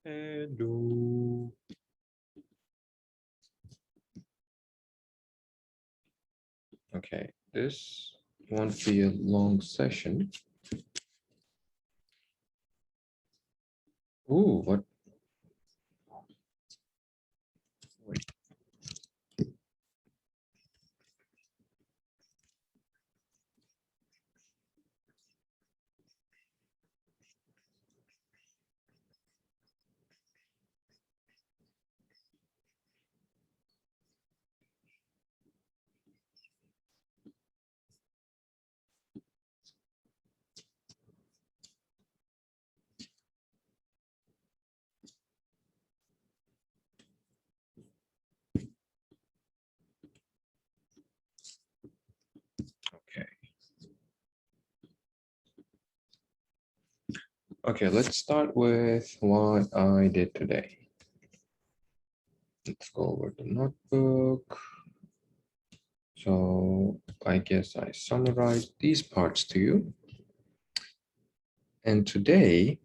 Hello. Okay, this won't be a long session. Ooh, what? Wait. Okay. Okay, let's start with what I did today. Let's go over the notebook. So I guess I summarized these parts to you. And today,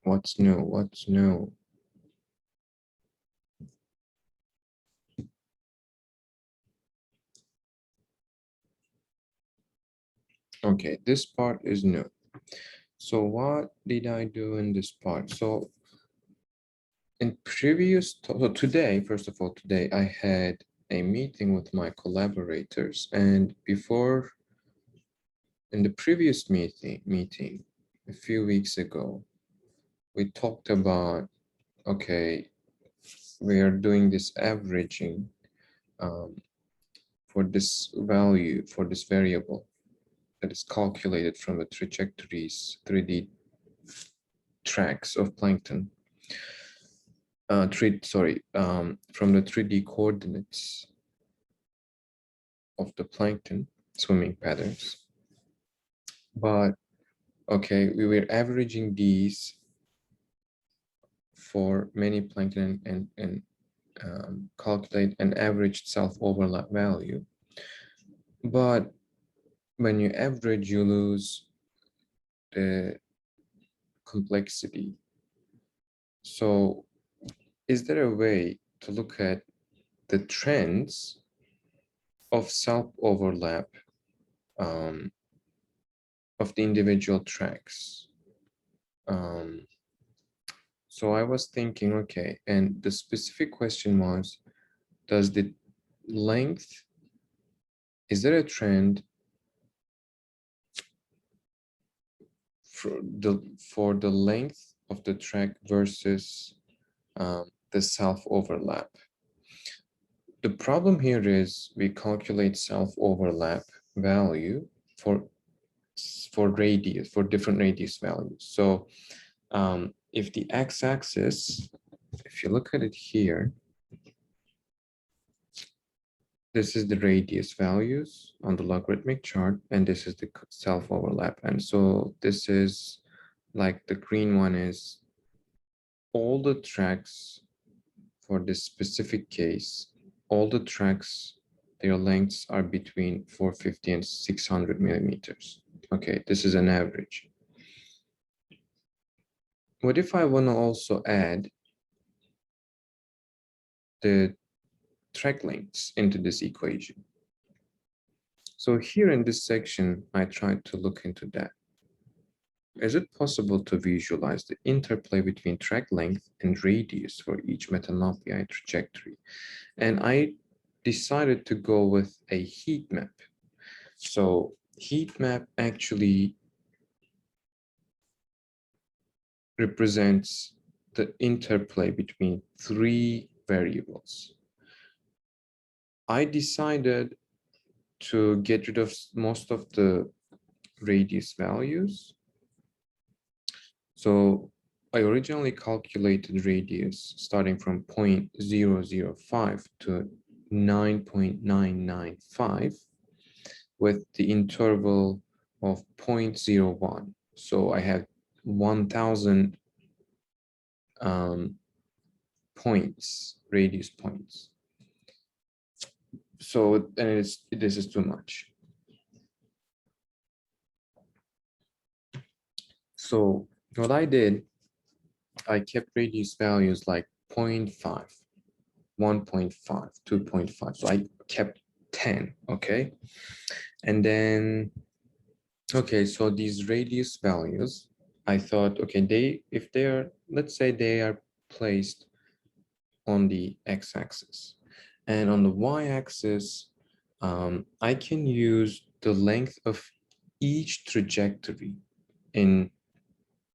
what's new? What's new? Okay, this part is new. So what did I do in this part? So in previous, so today, first of all, today I had a meeting with my collaborators, and before, in the previous meeting a few weeks ago, we talked about, okay, we are doing this averaging for this value, for this variable that is calculated from the trajectories, 3D tracks of plankton. From the 3D coordinates of the plankton swimming patterns. But okay, we were averaging these for many plankton and calculate an averaged self-overlap value. But when you average, you lose the complexity. So is there a way to look at the trends of self-overlap of the individual tracks? So I was thinking, okay, and the specific question was, does the length, is there a trend for the length of the track versus the self-overlap? The problem here is we calculate self-overlap value for radius, for different radius values. So if the x-axis, if you look at it here, this is the radius values on the logarithmic chart, and this is the self-overlap. And so this is like the green one is all the tracks for this specific case, all the tracks, their lengths are between 450 and 600 millimeters. Okay, this is an average. What if I want to also add the track lengths into this equation? So here in this section, I tried to look into that. Is it possible to visualize the interplay between track length and radius for each Matalopii trajectory? And I decided to go with a heat map. So heat map actually represents the interplay between three variables. I decided to get rid of most of the radius values. So I originally calculated radius starting from 0.005 to 9.995 with the interval of 0.01. So I have 1,000 points, radius points. So this is too much. So what I did, I kept radius values like 0.5, 1.5, 2.5. So I kept 10, okay? And then, okay, so these radius values, I thought, okay, if they're, let's say they are placed on the x-axis. And on the y-axis, I can use the length of each trajectory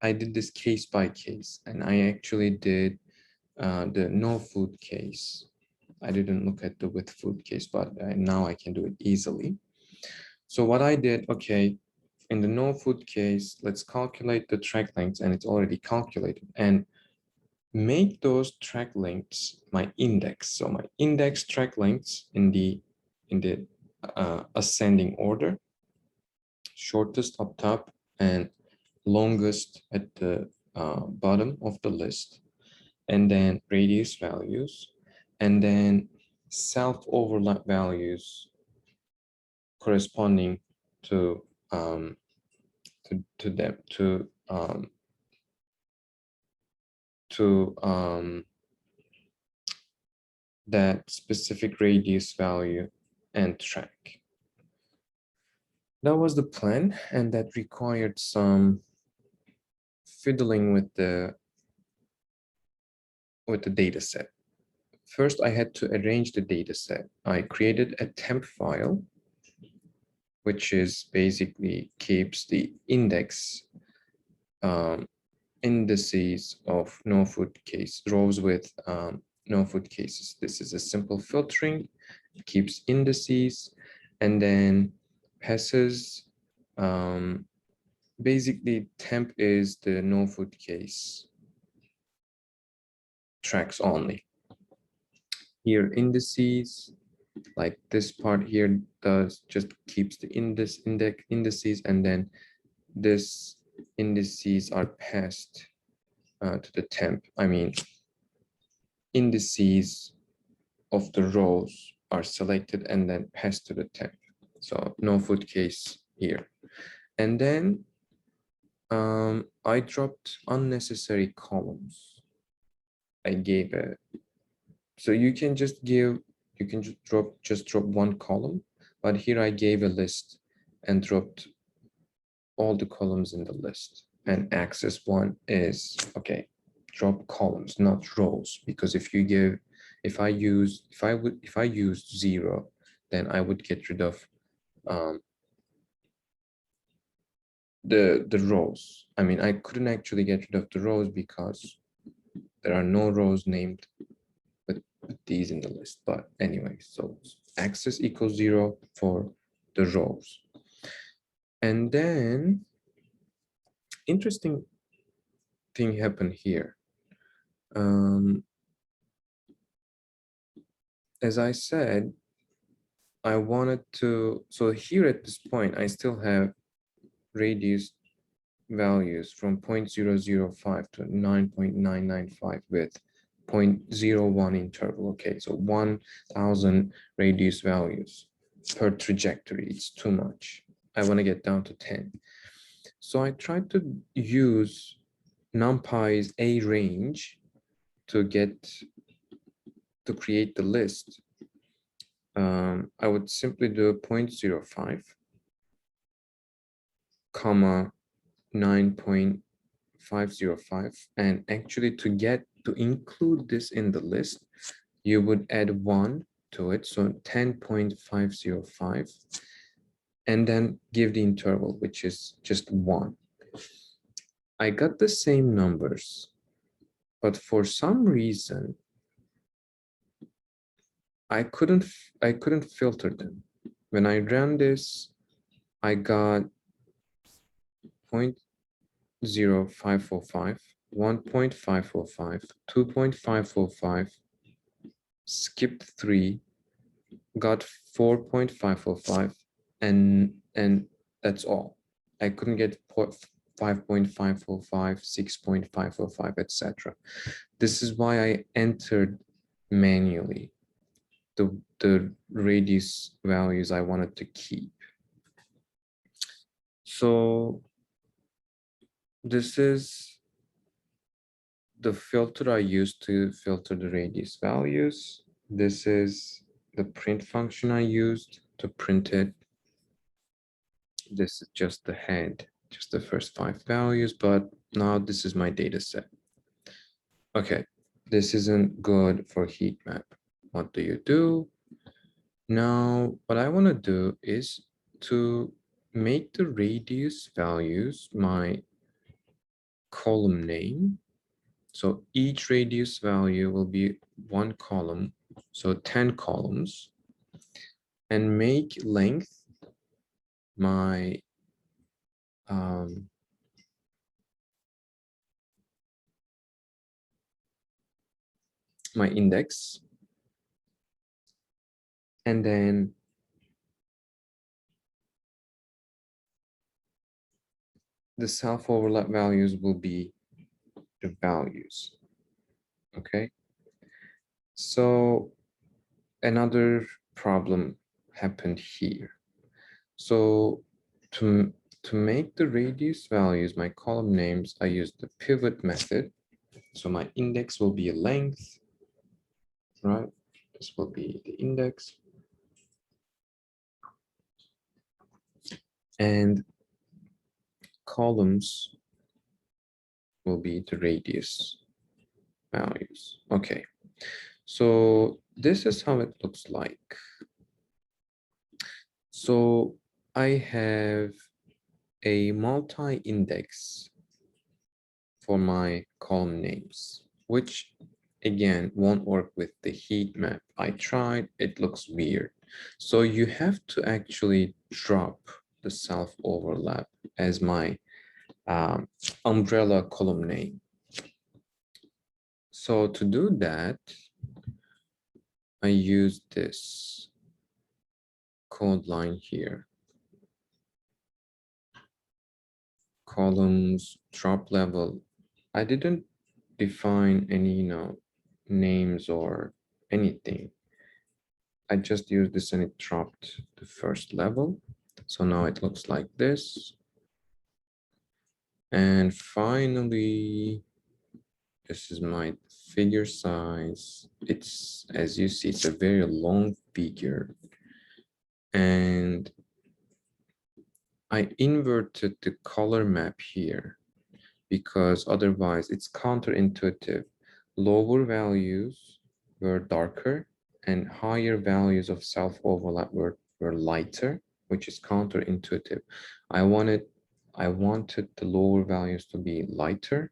I did this case by case, and I actually did the no food case. I didn't look at the with food case, but now I can do it easily. So what I did, okay, in the no food case, let's calculate the track lengths, and it's already calculated, and make those track lengths my index. So my index track lengths in the ascending order, shortest up top and longest at the bottom of the list, and then radius values, and then self-overlap values corresponding to them to that specific radius value and track. That was the plan, and that required some fiddling with the data set. First, I had to arrange the data set. I created a temp file, which is basically keeps the indices of no food case rows with no food cases. This is a simple filtering. It keeps indices and then passes. Basically, temp is the no food case tracks only. Here, indices, like this part here just keeps the indices, and then this indices are passed to the temp. I mean, indices of the rows are selected and then passed to the temp. So no food case here. And then I dropped unnecessary columns. I gave a, so you can just drop one column, but here I gave a list and dropped all the columns in the list. And axis one is, okay, drop columns, not rows, because if I use 0, then I would get rid of the rows. I mean, I couldn't actually get rid of the rows because there are no rows named with these in the list. But anyway, so axis equals 0 for the rows. And then interesting thing happened here. As I said, I wanted to, so here at this point, I still have radius values from 0.005 to 9.995 with 0.01 interval. Okay, so 1,000 radius values per trajectory. It's too much. I want to get down to 10. So I tried to use NumPy's rearrange to create the list. I would simply do 0.05 comma 9.505, and actually to include this in the list, you would add 1 to it, so 10.505, and then give the interval, which is just 1. I got the same numbers, but for some reason I couldn't filter them. When I ran this, I got 0.0545, 1.545, 2.545, skipped 3, got 4.545, and that's all. I couldn't get 5.545, 6.545, etc. This is why I entered manually the radius values I wanted to keep. So this is the filter I use to filter the radius values. This is the print function I used to print it. This is just the head, just the first 5 values, but now this is my data set. Okay, this isn't good for heat map. What do you do? Now, what I want to do is to make the radius values my column name. So each radius value will be one column, so 10 columns, and make length my my index, and then the self-overlap values will be the values. Okay, so another problem happened here. So to make the radius values my column names, I use the pivot method. So my index will be a length, right? This will be the index. And columns will be the radius values. Okay, so this is how it looks like. So I have a multi-index for my column names, which again won't work with the heat map. I tried, it looks weird. So you have to actually drop the self-overlap as my umbrella column name. So to do that, I use this code line here. Columns, drop level. I didn't define any, names or anything. I just used this and it dropped the first level. So now it looks like this. And finally, this is my figure size. It's, as you see, it's a very long figure. And I inverted the color map here because otherwise it's counterintuitive. Lower values were darker and higher values of self-overlap were lighter, which is counterintuitive. I wanted the lower values to be lighter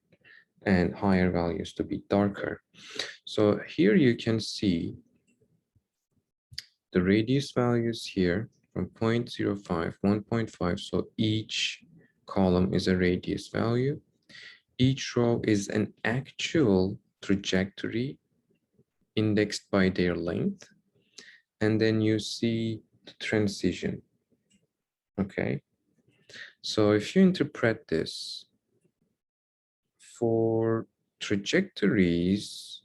and higher values to be darker. So here you can see the radius values here from 0.05, 1.5. So each column is a radius value. Each row is an actual trajectory indexed by their length. And then you see the transition. Okay. So if you interpret this for trajectories,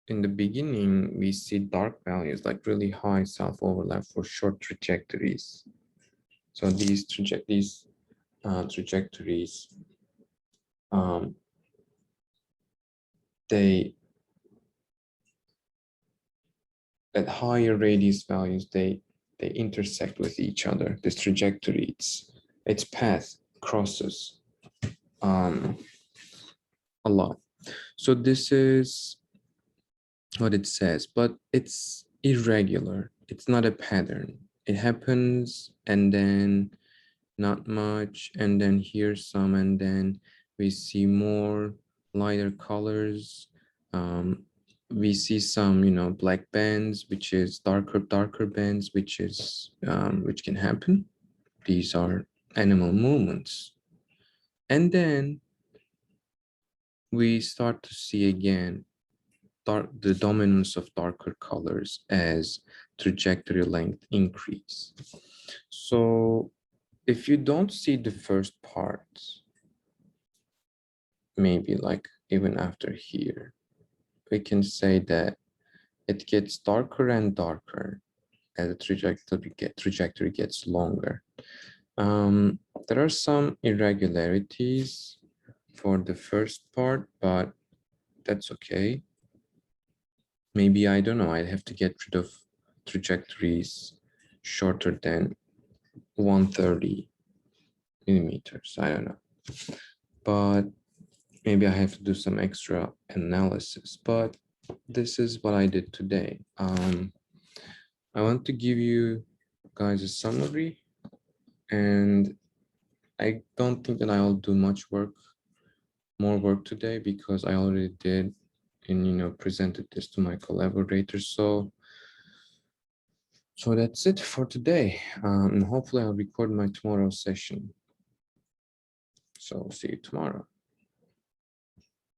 in the beginning, we see dark values like really high self-overlap for short trajectories. So these trajectories they at higher radius values, they intersect with each other. This trajectory, its path crosses a lot. So this is what it says, but it's irregular. It's not a pattern. It happens and then not much, and then here's some, and then we see more lighter colors. We see some, black bands, which is darker bands, which can happen. These are animal movements. And then we start to see again the dominance of darker colors as trajectory length increase. So if you don't see the first part, maybe like even after here, we can say that it gets darker and darker as the trajectory gets longer. There are some irregularities for the first part, but that's okay. Maybe, I don't know, I'd have to get rid of trajectories shorter than 130 millimeters. I don't know. But maybe I have to do some extra analysis. But this is what I did today. I want to give you guys a summary, and I don't think that I'll do more work today, because I already did and presented this to my collaborators. So that's it for today. And hopefully I'll record my tomorrow session. So see you tomorrow.